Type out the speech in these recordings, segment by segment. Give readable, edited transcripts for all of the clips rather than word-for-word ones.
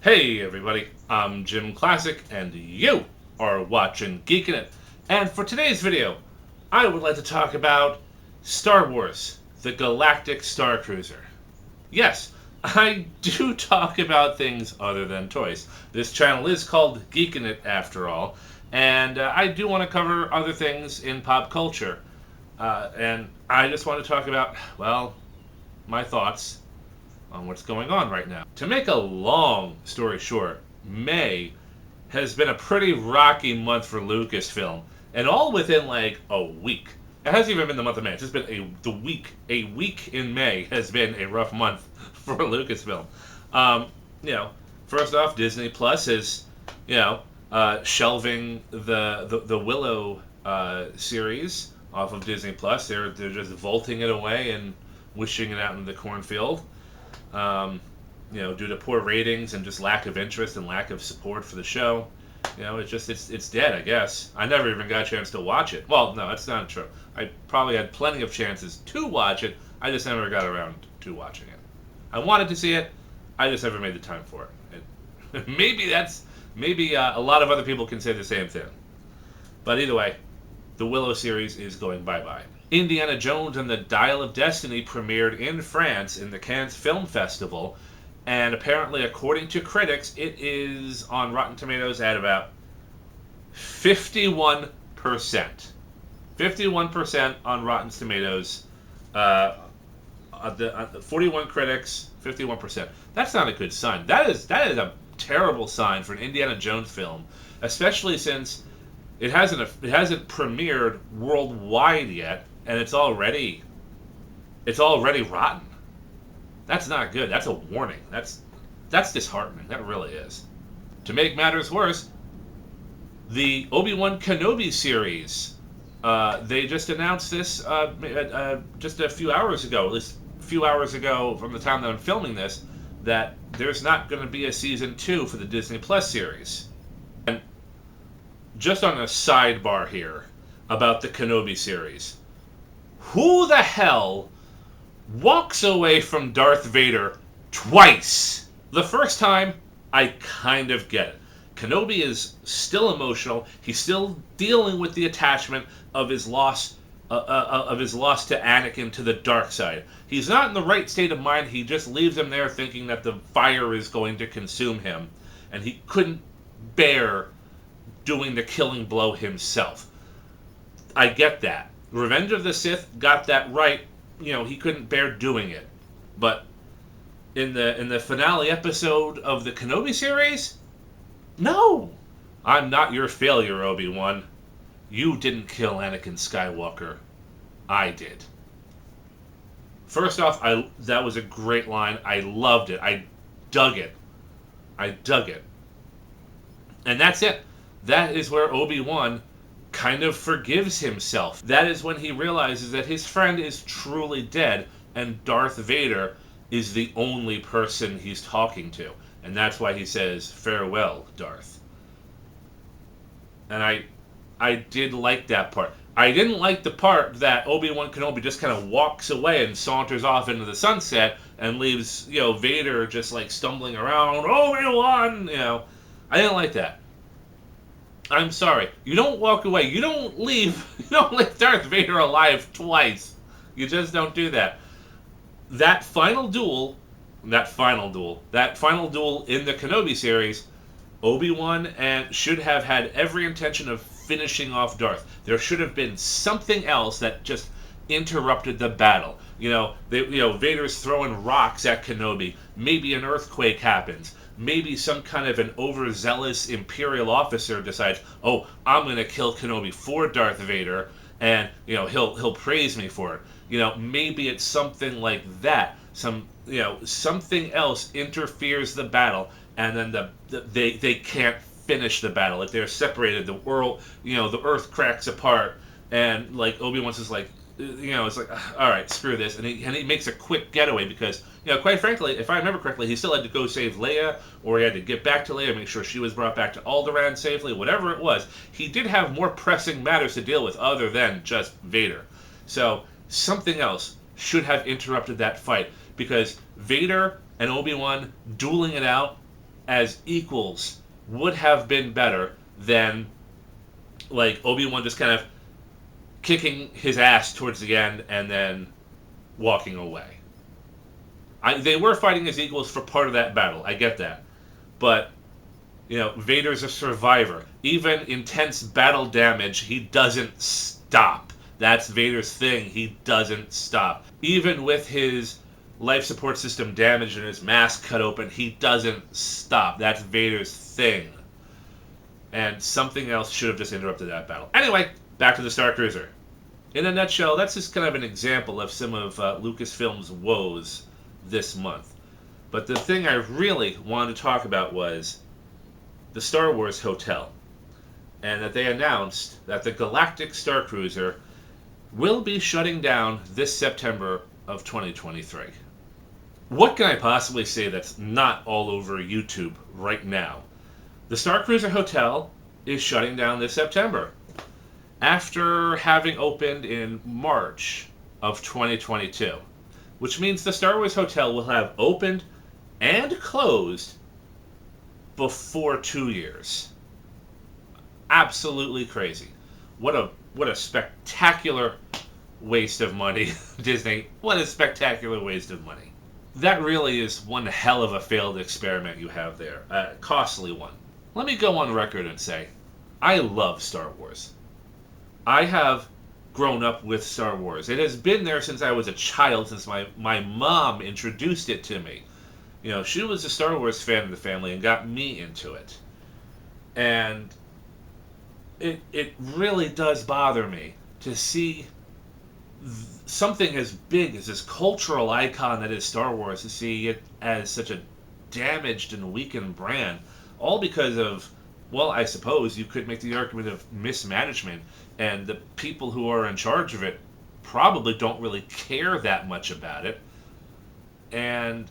Hey everybody, I'm JimClassic and you are watching Geekin It. And for today's video, I would like to talk about Star Wars, the Galactic Star Cruiser. Yes, I do talk about things other than toys. This channel is called Geekin It after all, and I do want to cover other things in pop culture. And I just want to talk about, well, my thoughts on what's going on right now. To make a long story short, May has been a pretty rocky month for Lucasfilm, and all within like a week. It hasn't even been the month of May. It's just been a week in May has been a rough month for Lucasfilm. Um, you know, first off, Disney Plus is, shelving the Willow series off of Disney Plus. They're just vaulting it away and wishing it out in the cornfield. Um, due to poor ratings and just lack of interest and lack of support for the show. It's dead, I guess. I never even got a chance to watch it. Well, no, that's not true. I probably had plenty of chances to watch it. I just never got around to watching it. I wanted to see it. I just never made the time for it. Maybe a lot of other people can say the same thing. But either way, the Willow series is going bye-bye. Indiana Jones and the Dial of Destiny premiered in France in the Cannes Film Festival, and apparently, according to critics, it is on Rotten Tomatoes at about 51%. 51% on Rotten Tomatoes. 41 critics, 51%. That's not a good sign. That is a terrible sign for an Indiana Jones film, especially since it hasn't premiered worldwide yet. And it's already rotten. That's not good. That's a warning. That's disheartening. That really is. To make matters worse, the Obi-Wan Kenobi series. They just announced this just a few hours ago, at least a few hours ago from the time that I'm filming this, that there's not going to be a season 2 for the Disney Plus series. And just on a sidebar here about the Kenobi series. Who the hell walks away from Darth Vader twice? The first time, I kind of get it. Kenobi is still emotional. He's still dealing with the attachment of his loss to Anakin, to the dark side. He's not in the right state of mind. He just leaves him there thinking that the fire is going to consume him, and he couldn't bear doing the killing blow himself. I get that. Revenge of the Sith got that right. He couldn't bear doing it. But in the finale episode of the Kenobi series, no. I'm not your failure, Obi-Wan. You didn't kill Anakin Skywalker. I did. First off, that was a great line. I loved it. I dug it. And that's it. That is where Obi-Wan kind of forgives himself. That is when he realizes that his friend is truly dead and Darth Vader is the only person he's talking to. And that's why he says, "Farewell, Darth." And I did like that part. I didn't like the part that Obi-Wan Kenobi just kind of walks away and saunters off into the sunset and leaves, Vader just like stumbling around, "Obi-Wan!" I didn't like that. I'm sorry. You don't walk away. You don't leave Darth Vader alive twice. You just don't do that. That final duel in the Kenobi series, Obi-Wan should have had every intention of finishing off Darth. There should have been something else that just interrupted the battle. Vader's throwing rocks at Kenobi. Maybe an earthquake happens. Maybe some kind of an overzealous Imperial officer decides, "Oh, I'm going to kill Kenobi for Darth Vader," and he'll praise me for it. Maybe it's something like that. Something else interferes the battle, and then they can't finish the battle. Like they're separated. The world, the Earth cracks apart, and like Obi-Wan's just like, it's like, all right, screw this, and he makes a quick getaway because, quite frankly, if I remember correctly, he still had to go save Leia, or he had to get back to Leia, make sure she was brought back to Alderaan safely, whatever it was. He did have more pressing matters to deal with other than just Vader. So something else should have interrupted that fight, because Vader and Obi-Wan dueling it out as equals would have been better than like Obi-Wan just kind of kicking his ass towards the end and then walking away. They were fighting as equals for part of that battle. I get that. But, Vader's a survivor. Even intense battle damage, he doesn't stop. That's Vader's thing. He doesn't stop. Even with his life support system damaged and his mask cut open, he doesn't stop. That's Vader's thing. And something else should have just interrupted that battle. Anyway, back to the Star Cruiser. In a nutshell, that's just kind of an example of some of Lucasfilm's woes this month. But the thing I really wanted to talk about was the Star Wars Hotel. And that they announced that the Galactic Star Cruiser will be shutting down this September of 2023. What can I possibly say that's not all over YouTube right now? The Star Cruiser Hotel is shutting down this September. After having opened in March of 2022. Which means the Star Wars Hotel will have opened and closed before 2 years. Absolutely crazy. What a spectacular waste of money, Disney. What a spectacular waste of money. That really is one hell of a failed experiment you have there. A costly one. Let me go on record and say, I love Star Wars. I have grown up with Star Wars. It has been there since I was a child, since my mom introduced it to me. She was a Star Wars fan in the family and got me into it. And it really does bother me to see something as big as this cultural icon that is Star Wars, to see it as such a damaged and weakened brand, all because of, well, I suppose you could make the argument of mismanagement, and the people who are in charge of it probably don't really care that much about it. And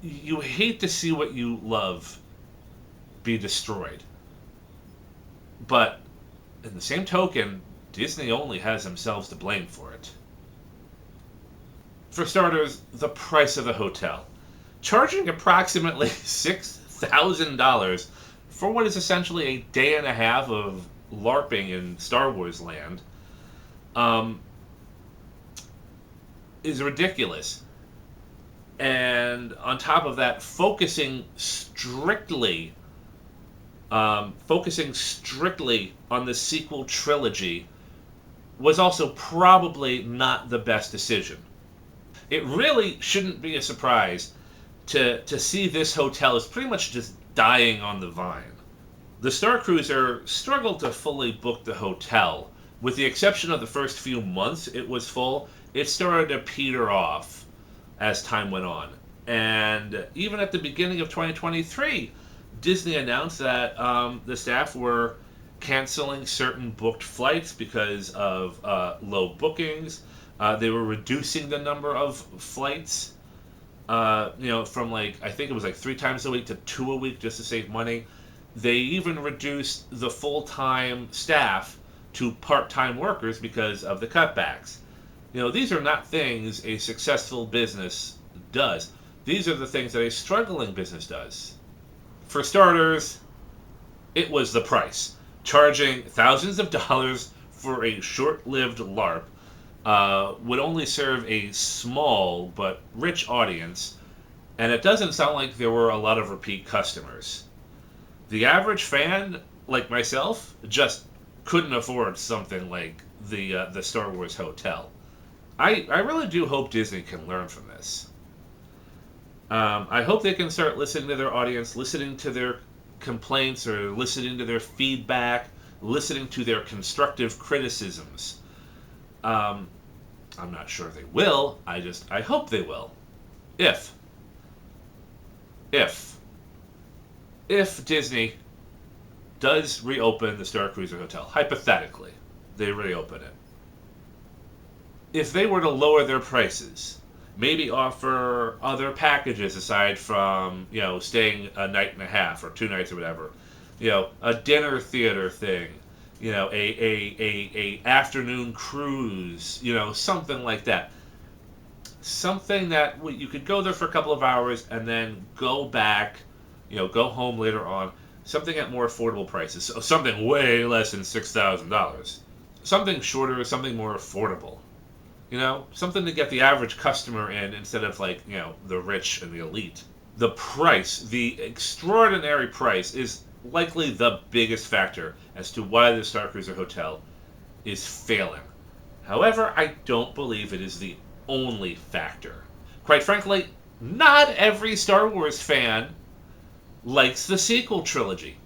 you hate to see what you love be destroyed. But in the same token, Disney only has themselves to blame for it. For starters, the price of the hotel. Charging approximately $6,000 for what is essentially a day and a half of LARPing in Star Wars land is ridiculous. And on top of that, focusing strictly on the sequel trilogy was also probably not the best decision. It really shouldn't be a surprise to see this hotel is pretty much just dying on the vine. The Star Cruiser struggled to fully book the hotel. With the exception of the first few months it was full, it started to peter off as time went on. And even at the beginning of 2023, Disney announced that the staff were canceling certain booked flights because of low bookings. They were reducing the number of flights, from I think it was 3 times a week to 2 a week just to save money. They even reduced the full-time staff to part-time workers because of the cutbacks. These are not things a successful business does. These are the things that a struggling business does. For starters, it was the price. Charging thousands of dollars for a short-lived LARP would only serve a small but rich audience, and it doesn't sound like there were a lot of repeat customers. The average fan, like myself, just couldn't afford something like the Star Wars Hotel. I really do hope Disney can learn from this. I hope they can start listening to their audience, listening to their complaints or listening to their feedback, listening to their constructive criticisms. I'm not sure they will. I hope they will. If Disney does reopen the Star Cruiser Hotel, hypothetically, they reopen it. If they were to lower their prices, maybe offer other packages aside from, staying a night and a half or 2 nights or whatever, a dinner theater thing, a afternoon cruise, something like that. Something that you could go there for a couple of hours and then go back, go home later on, something at more affordable prices. So something way less than $6,000. Something shorter, something more affordable. Something to get the average customer in instead of the rich and the elite. The price, the extraordinary price, is likely the biggest factor as to why the Star Cruiser Hotel is failing. However, I don't believe it is the only factor. Quite frankly, not every Star Wars fan likes the sequel trilogy.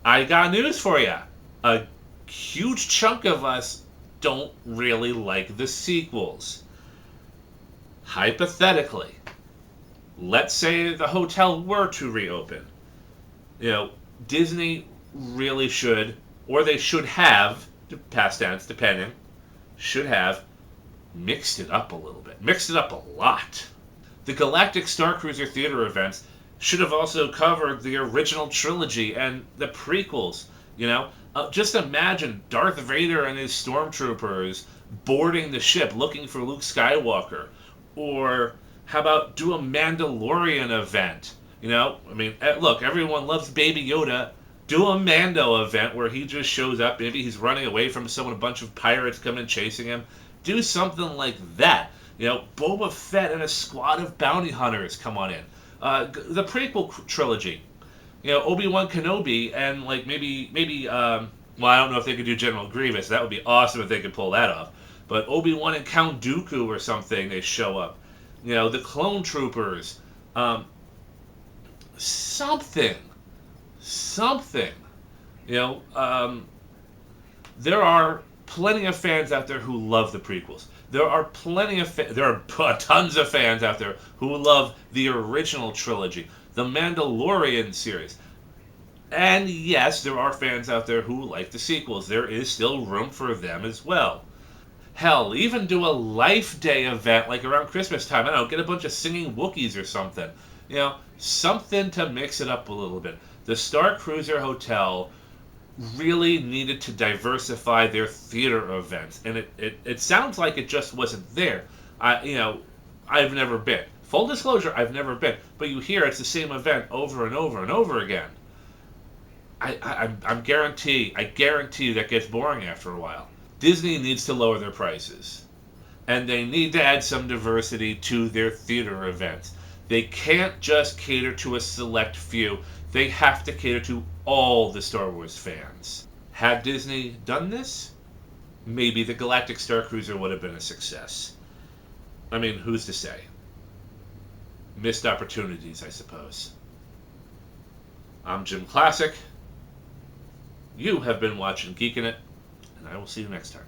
I got news for you. A huge chunk of us don't really like the sequels. Hypothetically, let's say the hotel were to reopen. Disney really should, or they should have, past tense depending, should have mixed it up a little bit. Mixed it up a lot. The Galactic Star Cruiser Theater events should have also covered the original trilogy and the prequels. Just imagine Darth Vader and his stormtroopers boarding the ship looking for Luke Skywalker. Or how about do a Mandalorian event? Look, everyone loves Baby Yoda. Do a Mando event where he just shows up. Maybe he's running away from someone, a bunch of pirates come in chasing him. Do something like that. Boba Fett and a squad of bounty hunters come on in. The prequel trilogy. Obi-Wan Kenobi and maybe I don't know if they could do General Grievous. That would be awesome if they could pull that off. But Obi-Wan and Count Dooku or something, they show up. The clone troopers. Something. There are plenty of fans out there who love the prequels. There are tons of fans out there who love the original trilogy, the Mandalorian series. And yes, there are fans out there who like the sequels. There is still room for them as well. Hell, even do a Life Day event like around Christmas time. I don't know, get a bunch of singing Wookiees or something. Something to mix it up a little bit. The Star Cruiser Hotel really needed to diversify their theater events, and it sounds like it just wasn't there. I've never been. Full disclosure, I've never been, but you hear it's the same event over and over and over again. I guarantee you that gets boring after a while. Disney needs to lower their prices, and they need to add some diversity to their theater events. They can't just cater to a select few. They have to cater to all the Star Wars fans. Had Disney done this, maybe the Galactic Star Cruiser would have been a success. Who's to say? Missed opportunities, I suppose. I'm JimClassic. You have been watching Geekin' It, and I will see you next time.